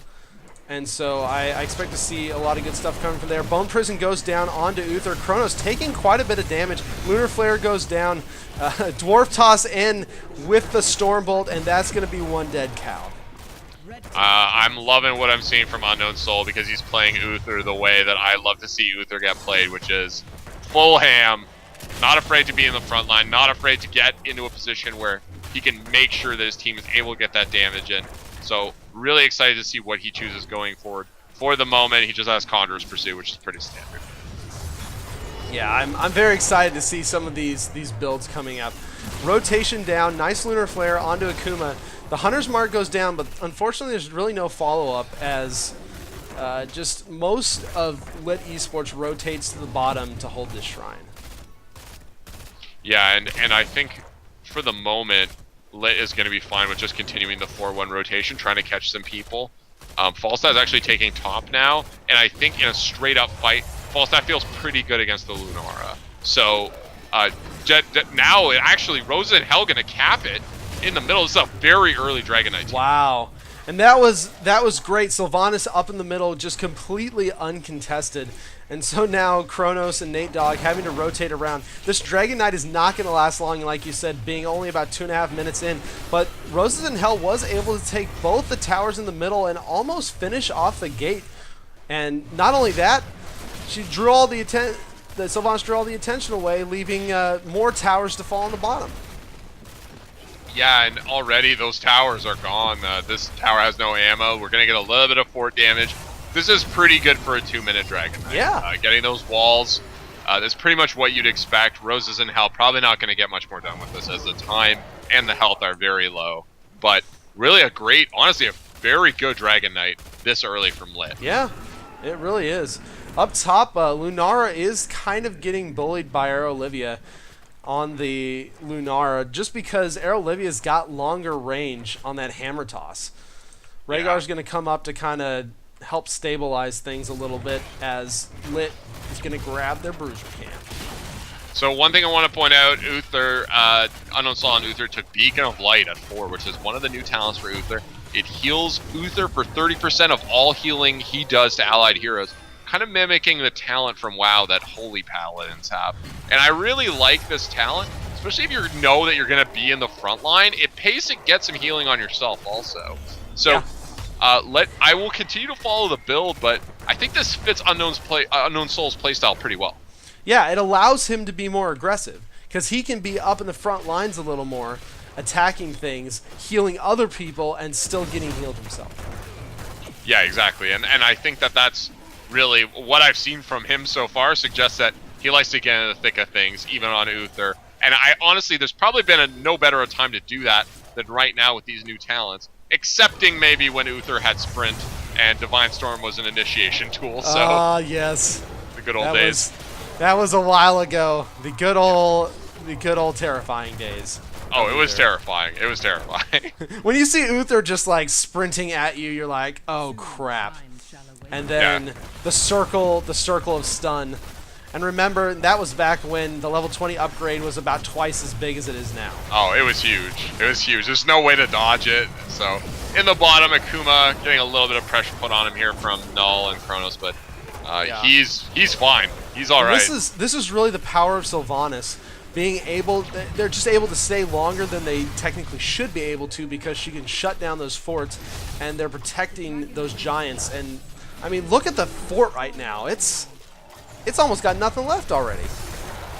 and so I expect to see a lot of good stuff coming from there. Bone Prison goes down onto Uther. Kronos taking quite a bit of damage. Lunar Flare goes down. Dwarf Toss in with the Stormbolt, and that's going to be one dead cow. I'm loving what I'm seeing from Unknown Soul, because he's playing Uther the way that I love to see Uther get played, which is full ham. Not afraid to be in the front line, not afraid to get into a position where he can make sure that his team is able to get that damage in. So really excited to see what he chooses going forward. For the moment, he just has Conjurer's Pursuit, which is pretty standard. Yeah, I'm very excited to see some of these builds coming up. Rotation down, nice Lunar Flare onto Akuma. The Hunter's Mark goes down, but unfortunately there's really no follow-up, as just most of LiT Esports rotates to the bottom to hold this shrine. Yeah, and I think for the moment, LiT is going to be fine with just continuing the 4-1 rotation, trying to catch some people. Falstad's actually taking top now, and I think in a straight-up fight, Falstad feels pretty good against the Lunara. So now, Rosa and Hell gonna cap it in the middle. This is a very early Dragon Knight team. Wow. And that was great. Sylvanas up in the middle, just completely uncontested. And so now Kronos and Nate Dogg having to rotate around. This Dragon Knight is not going to last long, like you said, being only about 2.5 minutes in. But Roses in Hell was able to take both the towers in the middle and almost finish off the gate. And not only that, she drew all the Sylvanas drew all the attention away, leaving more towers to fall on the bottom. Yeah, and already those towers are gone. This tower has no ammo. We're going to get a little bit of fort damage. This is pretty good for a 2-minute Dragon Knight. Yeah. Getting those walls, that's pretty much what you'd expect. Roses in Hell probably not going to get much more done with this, as the time and the health are very low. But really honestly, a very good Dragon Knight this early from LiT. Yeah, it really is. Up top, Lunara is kind of getting bullied by Olivia on the Lunara, just because Olivia's got longer range on that hammer toss. Rhaegar's going to come up to kind of help stabilize things a little bit, as LiT is going to grab their bruiser cam. So one thing I want to point out, Uther, Unknown Soul and Uther took Beacon of Light at 4, which is one of the new talents for Uther. It heals Uther for 30% of all healing he does to allied heroes, kind of mimicking the talent from WoW that Holy Paladins have. And I really like this talent, especially if you know that you're going to be in the front line. It pays to get some healing on yourself also. So yeah. I will continue to follow the build, but I think this fits Unknown Soul's playstyle pretty well. Yeah, it allows him to be more aggressive, because he can be up in the front lines a little more, attacking things, healing other people, and still getting healed himself. Yeah, exactly. And I think that's really what I've seen from him so far, suggests that he likes to get in the thick of things, even on Uther. And I honestly, there's probably been no better a time to do that than right now with these new talents, excepting maybe when Uther had Sprint and Divine Storm was an initiation tool. So yes, the good old days. That was a while ago. The good old terrifying days. Oh, it was terrifying. It was terrifying. When you see Uther just like sprinting at you, you're like, oh crap. And then the circle of stun. And remember, that was back when the level 20 upgrade was about twice as big as it is now. Oh, it was huge. It was huge. There's no way to dodge it. So in the bottom, Akuma getting a little bit of pressure put on him here from Null and Kronos, but he's fine. He's all right. This is really the power of Sylvanas. They're just able to stay longer than they technically should be able to, because she can shut down those forts, and they're protecting those giants. And I mean, look at the fort right now. It's almost got nothing left already.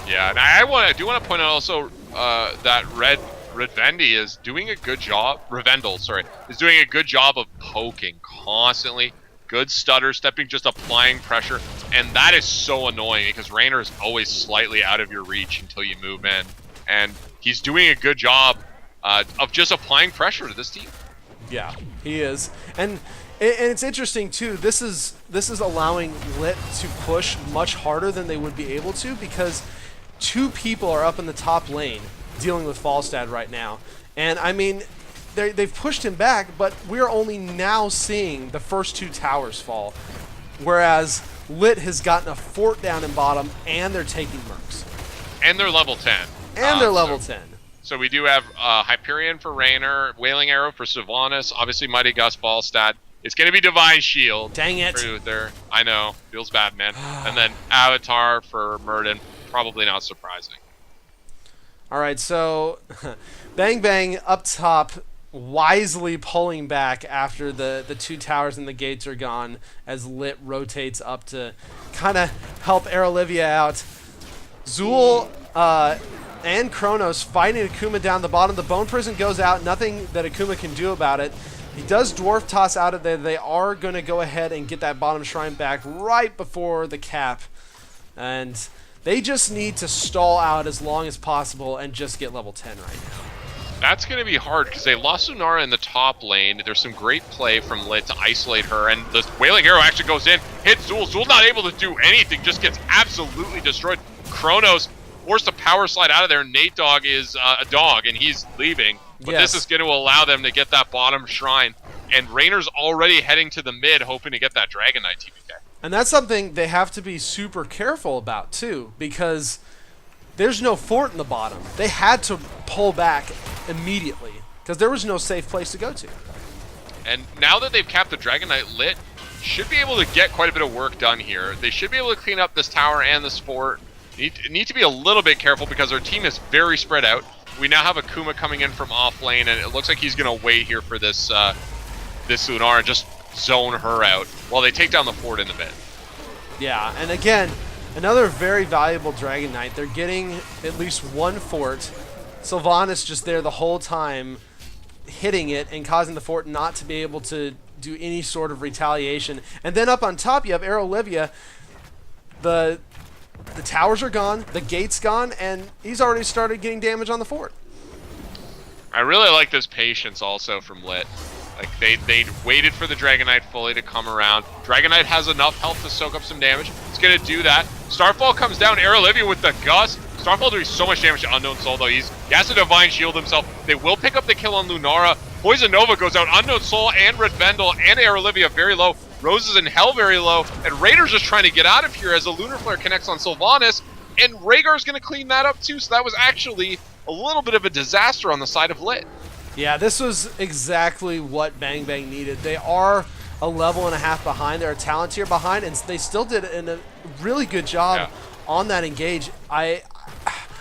Yeah, and I do want to point out also that Redvendi is doing a good job. Revendel, sorry, is doing a good job of poking constantly. Good stutter stepping, just applying pressure, and that is so annoying because Raynor is always slightly out of your reach until you move in, and he's doing a good job of just applying pressure to this team. Yeah, he is, and it's interesting too. This is allowing LiT to push much harder than they would be able to, because 2 people are up in the top lane dealing with Falstad right now, and I mean, they've pushed him back, but we're only now seeing the first 2 towers fall, whereas LiT has gotten a fort down in bottom, and they're taking mercs. And they're level 10. And they're level 10. So we do have Hyperion for Raynor, Wailing Arrow for Sylvanas, obviously Mighty Gust Falstad. It's going to be Divine Shield. Dang it. For Uther. I know. Feels bad, man. And then Avatar for Murden. Probably not surprising. All right, so Bang Bang up top, wisely pulling back after the 2 towers and the gates are gone, as LiT rotates up to kind of help Olivia out. Zul and Kronos fighting Akuma down the bottom. The Bone Prison goes out. Nothing that Akuma can do about it. He does Dwarf Toss out of there. They are going to go ahead and get that bottom shrine back right before the cap. And they just need to stall out as long as possible and just get level 10 right now. That's going to be hard because they lost Lunara in the top lane. There's some great play from LiT to isolate her, and the Wailing Arrow actually goes in, hits Zul. Zul not able to do anything, just gets absolutely destroyed. Kronos forced a power slide out of there. Nate Dogg is a dog, and he's leaving. But yes. This is going to allow them to get that bottom shrine. and Raynor's already heading to the mid, hoping to get that Dragon Knight TPK. And that's something they have to be super careful about, too, because there's no fort in the bottom. They had to pull back immediately, because there was no safe place to go to. And now that they've capped the Dragon Knight, LiT should be able to get quite a bit of work done here. They should be able to clean up this tower and this fort. Need to be a little bit careful because our team is very spread out. We now have Akuma coming in from off lane, and it looks like he's going to wait here for this this Lunar and just zone her out while they take down the fort in the mid. Yeah, and again, another very valuable Dragon Knight. They're getting at least one fort. Sylvanas just there the whole time, hitting it and causing the fort not to be able to do any sort of retaliation. And then up on top, you have Olivia. The towers are gone, the gate's gone, and he's already started getting damage on the fort. I really like this patience also from LiT. Like they waited for the Dragon Knight fully to come around. Dragon Knight has enough health to soak up some damage. It's gonna do that. Starfall comes down. Olivia with the gust. Starfall doing so much damage to Unknown Soul though. He has to Divine Shield himself. They will pick up the kill on Lunara. Poison Nova goes out. Unknown Soul and Red Vendel and Olivia very low. Rose is in hell very low. And Raider's just trying to get out of here as a Lunar Flare connects on Sylvanas. And Rhaegar's gonna clean that up too. So that was actually a little bit of a disaster on the side of LiT. Yeah, this was exactly what Bang Bang needed. They are a level and a half behind. They're a talent tier behind, and they still did a really good job on that engage. I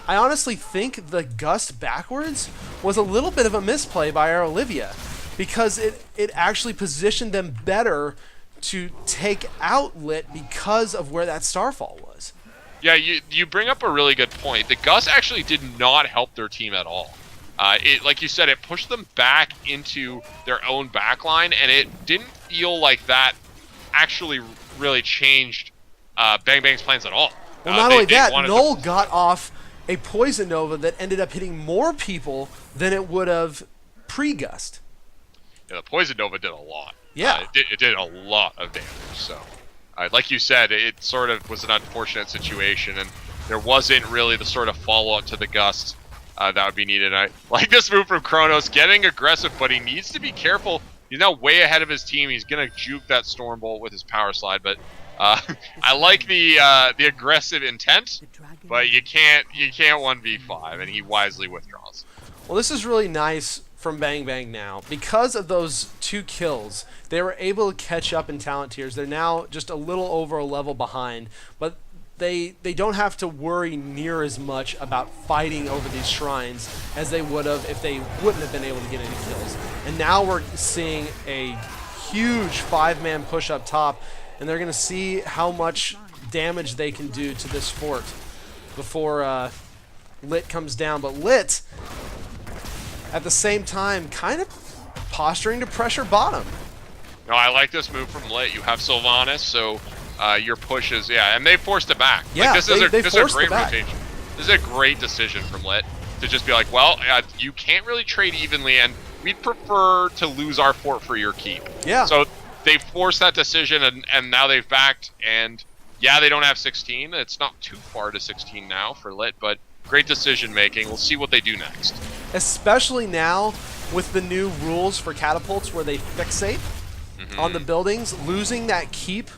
honestly think the gust backwards was a little bit of a misplay by our Olivia, because it actually positioned them better to take out LiT because of where that Starfall was. Yeah, you bring up a really good point. The gust actually did not help their team at all. Like you said, it pushed them back into their own backline, and it didn't feel like that actually really changed Bang Bang's plans at all. Well, not only that, Null got off a Poison Nova that ended up hitting more people than it would have pre-gust. Yeah, the Poison Nova did a lot. Yeah. It did a lot of damage, so... like you said, it sort of was an unfortunate situation, and there wasn't really the sort of follow-up to the gust that would be needed. I like this move from Kronos, getting aggressive, but he needs to be careful. He's now way ahead of his team. He's gonna juke that Stormbolt with his power slide, but I like the aggressive intent, but you can't 1v5, and he wisely withdraws. Well, this is really nice from Bang Bang now. Because of those 2 kills, they were able to catch up in talent tiers. They're now just a little over a level behind, but they don't have to worry near as much about fighting over these shrines as they would have if they wouldn't have been able to get any kills. And now we're seeing a huge 5-man push up top, and they're going to see how much damage they can do to this fort before LiT comes down. But LiT, at the same time, kind of posturing to pressure bottom. No, I like this move from LiT. You have Sylvanas, so your push is, and they forced it back. Yeah, like, this is a great rotation. This is a great decision from LiT to just be like, well, you can't really trade evenly, and we'd prefer to lose our fort for your keep. Yeah. So they forced that decision, and now they've backed, and yeah, they don't have 16. It's not too far to 16 now for LiT, but great decision making. We'll see what they do next. Especially now with the new rules for catapults where they fixate on the buildings. Losing that keep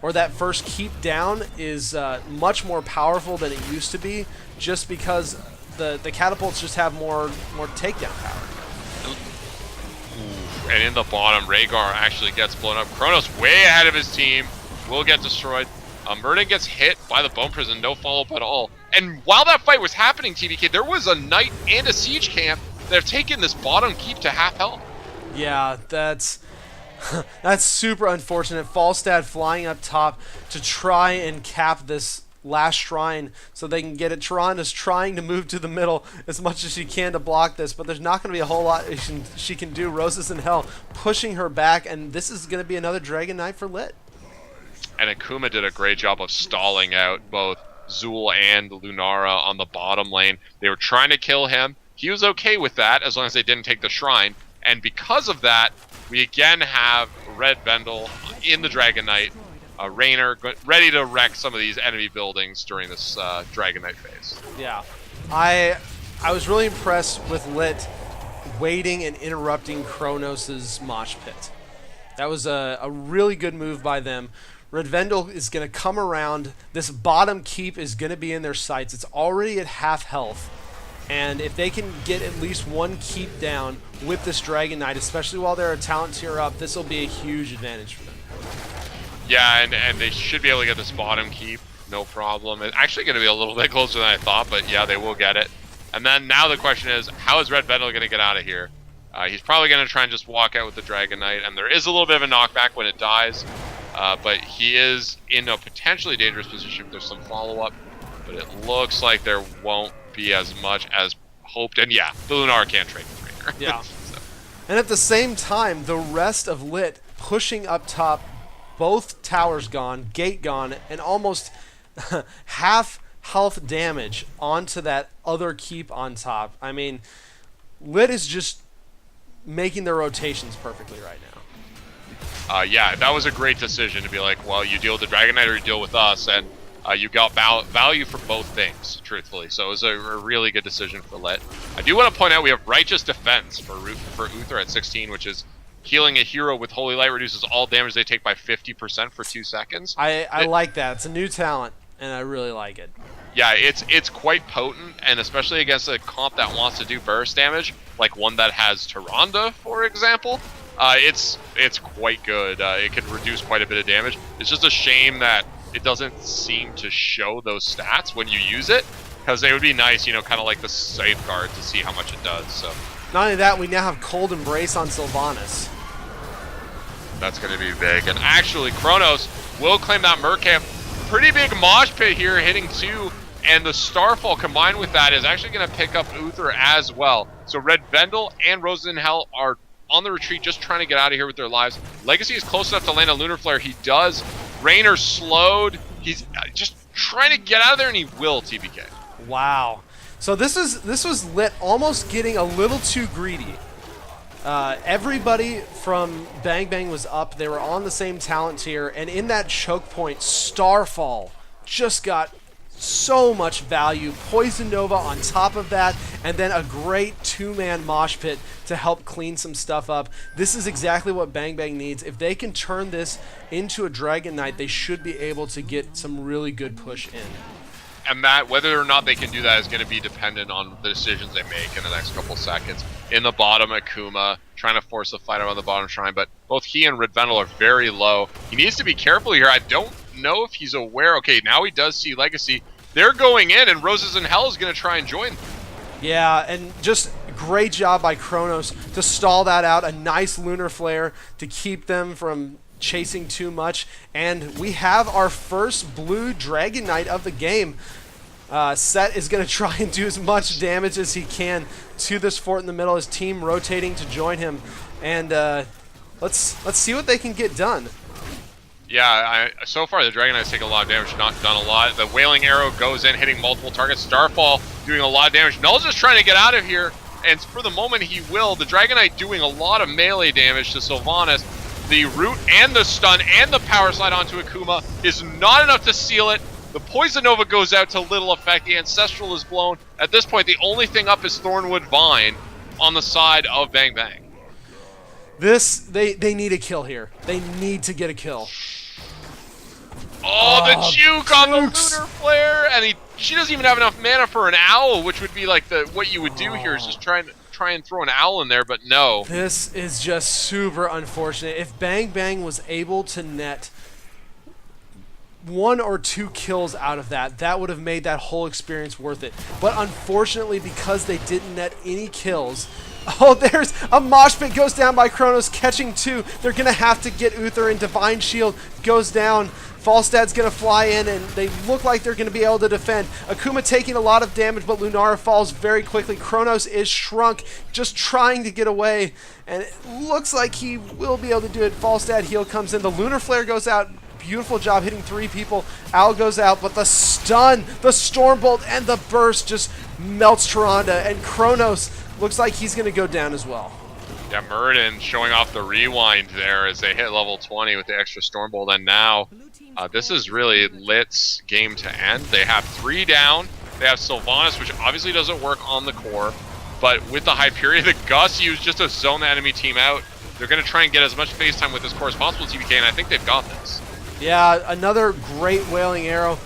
or that first keep down is much more powerful than it used to be, just because the catapults just have more takedown power. And in the bottom, Rhaegar actually gets blown up. Kronos way ahead of his team, will get destroyed. Murden gets hit by the Bone Prison, no follow-up at all. And while that fight was happening, TBK, there was a Knight and a Siege Camp that have taken this bottom keep to half health. Yeah, that's super unfortunate. Falstad flying up top to try and cap this last shrine so they can get it. Tyrannus trying to move to the middle as much as she can to block this, but there's not going to be a whole lot she can do. Roses in Hell pushing her back, and this is going to be another Dragon Knight for LiT. And Akuma did a great job of stalling out both Zul and Lunara on the bottom lane. They were trying to kill him. He was okay with that as long as they didn't take the shrine. And because of that, we again have Red Vendel in the Dragon Knight, Raynor ready to wreck some of these enemy buildings during this Dragon Knight phase. Yeah, I was really impressed with LiT waiting and interrupting Kronos' mosh pit. That was a really good move by them. Red Vendel is going to come around. This bottom keep is going to be in their sights. It's already at half health. And if they can get at least one keep down with this Dragon Knight, especially while they're a talent tier up, this will be a huge advantage for them. Yeah, and they should be able to get this bottom keep, no problem. It's actually going to be a little bit closer than I thought, but yeah, they will get it. And then now the question is, how is Red Vendel going to get out of here? He's probably going to try and just walk out with the Dragon Knight, and there is a little bit of a knockback when it dies, but he is in a potentially dangerous position if there's some follow-up, but it looks like there won't be as much as hoped. And yeah, the Lunar can't trade with Rainer. Yeah. So. And at the same time, the rest of LiT pushing up top, both towers gone, gate gone, and almost half health damage onto that other keep on top. I mean, LiT is just making their rotations perfectly right now. Yeah, that was a great decision to be like, well, you deal with the Dragon Knight or you deal with us, and you got value for both things, truthfully. So it was a really good decision for LiT. I do want to point out we have Righteous Defense for Uther at 16, which is healing a hero with Holy Light reduces all damage they take by 50% for 2 seconds. I like that. It's a new talent, and I really like it. Yeah, it's quite potent, and especially against a comp that wants to do burst damage, like one that has Tyrande, for example. It's quite good. It can reduce quite a bit of damage. It's just a shame that it doesn't seem to show those stats when you use it, because they would be nice, kind of like the safeguard to see how much it does. So not only that, we now have Cold Embrace on Sylvanas. That's going to be big. And actually, Kronos will claim that Mercamp. Pretty big mosh pit here, hitting 2, and the Starfall combined with that is actually going to pick up Uther as well. So Red Vendel and Roses in Hell are on the retreat, just trying to get out of here with their lives. Legacy is close enough to land a Lunar Flare. He does. Rainer slowed. He's just trying to get out of there, and he will, TBK. Wow. So this was LiT almost getting a little too greedy. Everybody from Bang Bang was up. They were on the same talent tier, and in that choke point, Starfall just got so much value. Poison Nova on top of that, and then a great two-man mosh pit to help clean some stuff up. This is exactly what Bang Bang needs. If they can turn this into a Dragon Knight, they should be able to get some really good push in. And that, whether or not they can do that is going to be dependent on the decisions they make in the next couple seconds. In the bottom, Akuma trying to force the fight around the bottom shrine, but both he and Red Vendel are very low. He needs to be careful here. I don't know if he's aware. Okay, now he does see Legacy. They're going in, and Roses in Hell is going to try and join. Yeah, and just great job by Kronos to stall that out. A nice Lunar Flare to keep them from chasing too much. And we have our first blue Dragon Knight of the game. Set is going to try and do as much damage as he can to this fort in the middle. His team rotating to join him. And let's see what they can get done. Yeah, so far the Dragon Knight's taken a lot of damage, not done a lot. The Wailing Arrow goes in, hitting multiple targets. Starfall doing a lot of damage. Null's just trying to get out of here, and for the moment he will. The Dragon Knight doing a lot of melee damage to Sylvanas. The root and the stun and the power slide onto Akuma is not enough to seal it. The Poison Nova goes out to little effect. The Ancestral is blown. At this point, the only thing up is Thornwood Vine on the side of Bang Bang. They need a kill here. They need to get a kill. Oh, the juke on the Lunar Flare, and she doesn't even have enough mana for an owl, which would be like what you would do here is just try and throw an owl in there, but no. This is just super unfortunate. If Bang Bang was able to net 1 or 2 kills out of that, that would have made that whole experience worth it. But unfortunately, because they didn't net any kills, oh, there's a mosh pit goes down by Kronos, catching 2. They're going to have to get Uther, and Divine Shield goes down. Falstad's going to fly in, and they look like they're going to be able to defend. Akuma taking a lot of damage, but Lunara falls very quickly. Kronos is shrunk, just trying to get away, and it looks like he will be able to do it. Falstad heal comes in. The Lunar Flare goes out. Beautiful job hitting 3 people. Owl goes out, but the stun, the Stormbolt, and the burst just melts Tyrande, and Kronos looks like he's going to go down as well. Yeah, Muradin showing off the rewind there as they hit level 20 with the extra Stormbolt, and now this is really LiT's game to end. They have 3 down. They have Sylvanas, which obviously doesn't work on the core, But with the Hyperion, the Gus used just to zone the enemy team out. They're going to try and get as much face time with this core as possible, TBK, and I think they've got this. Yeah, another great Wailing Arrow.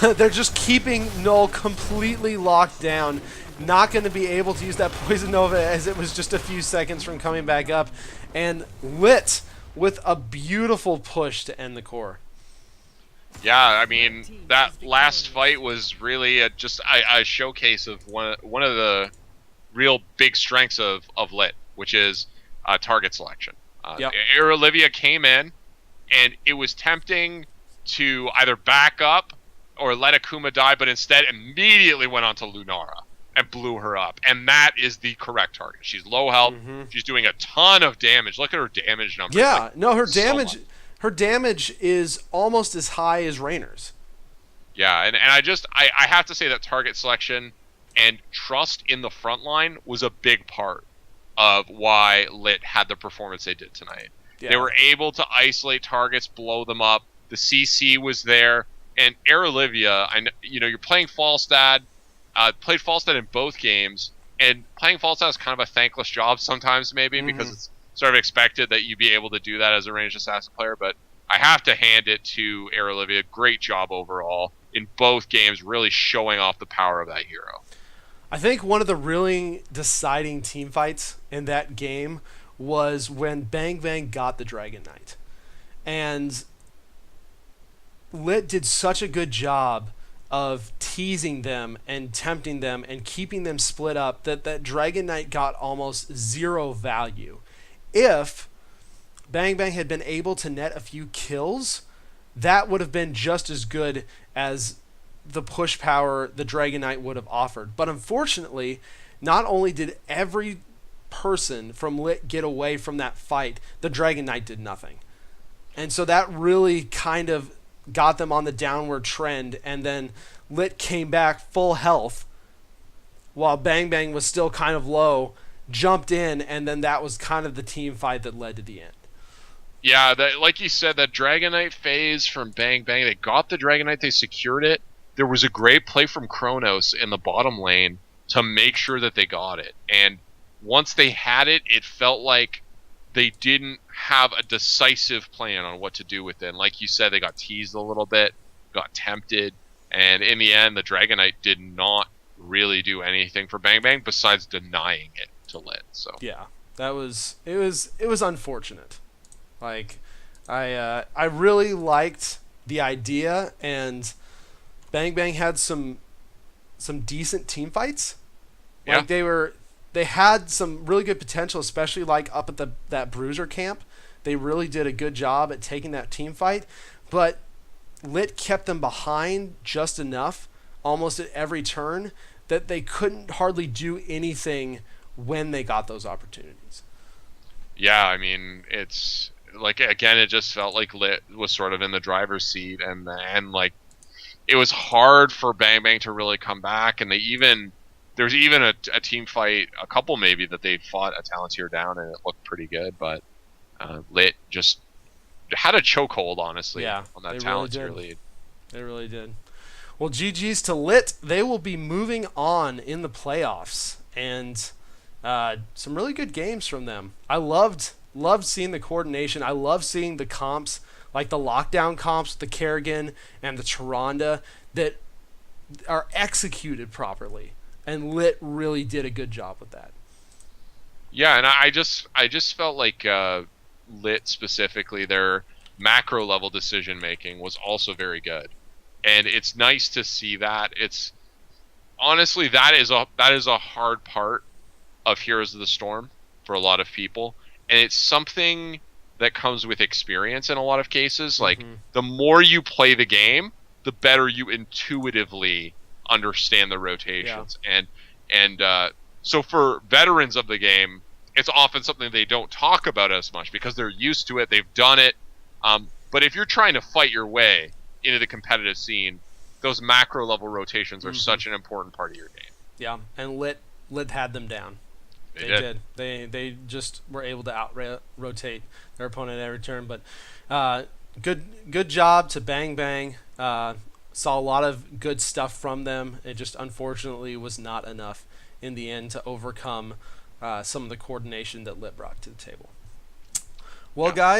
They're just keeping Null completely locked down. Not going to be able to use that Poison Nova as it was just a few seconds from coming back up. And LiT with a beautiful push to end the core. Yeah, I mean, that last fight was really just a showcase of one of the real big strengths of LiT, which is target selection. Yep. Olivia came in, and it was tempting to either back up or let Akuma die, but instead immediately went on to Lunara and blew her up. And that is the correct target. She's low health. She's doing a ton of damage. Look at her damage numbers. Yeah, like, no, her so damage is almost as high as Rainer's. Yeah, and I have to say that target selection and trust in the front line was a big part of why LiT had the performance they did tonight. Yeah. They were able to isolate targets, blow them up. The CC was there, and Air Olivia, you're playing Falstad, played Falstad in both games, and playing Falstad is kind of a thankless job sometimes, maybe, because it's sort of expected that you be able to do that as a ranged assassin player, but I have to hand it to Air Olivia. Great job overall in both games, really showing off the power of that hero. I think one of the really deciding team fights in that game was when Bang Bang got the Dragon Knight. And LiT did such a good job of teasing them and tempting them and keeping them split up that Dragon Knight got almost zero value. If Bang Bang had been able to net a few kills, that would have been just as good as the push power the Dragon Knight would have offered. But unfortunately, not only did every person from LiT get away from that fight, the Dragon Knight did nothing. And so that really kind of got them on the downward trend, and then LiT came back full health while Bang Bang was still kind of low, jumped in, and then that was kind of the team fight that led to the end. Yeah, like you said, that Dragon Knight phase from Bang Bang, they got the Dragon Knight, they secured it. There was a great play from Kronos in the bottom lane to make sure that they got it. And once they had it, it felt like they didn't have a decisive plan on what to do with it. And like you said, they got teased a little bit, got tempted, and in the end, the Dragon Knight did not really do anything for Bang Bang besides denying it to LiT. So yeah, it was unfortunate. Like, I really liked the idea, and Bang Bang had some decent team fights. Like they had some really good potential, especially like up at that Bruiser camp. They really did a good job at taking that team fight, but LiT kept them behind just enough, almost at every turn, that they couldn't hardly do anything when they got those opportunities. Yeah, I mean, it's like, again, it just felt like LiT was sort of in the driver's seat, and like it was hard for Bang Bang to really come back, and there's even a team fight, a couple maybe, that they fought a Talenteer down, and it looked pretty good, but LiT just had a chokehold, honestly, on that Talenteer lead. They really did. Well, GG's to LiT. They will be moving on in the playoffs, and some really good games from them. I loved seeing the coordination. I love seeing the comps, like the lockdown comps, the Kerrigan and the Tyrande, that are executed properly. And LiT really did a good job with that. Yeah, and I just felt like LiT specifically, their macro level decision making was also very good, and it's nice to see that. It's honestly that is a hard part of Heroes of the Storm for a lot of people, and it's something that comes with experience in a lot of cases. Like, the more you play the game, the better you intuitively understand the rotations. And so for veterans of the game, it's often something they don't talk about as much because they're used to it, they've done it. But if you're trying to fight your way into the competitive scene, those macro level rotations are such an important part of your game. Yeah, and LiT had them down. They did. They just were able to out-rotate their opponent at every turn. But good job to Bang Bang. Saw a lot of good stuff from them. It just unfortunately was not enough in the end to overcome some of the coordination that LiT brought to the table. Well, Yeah. guys.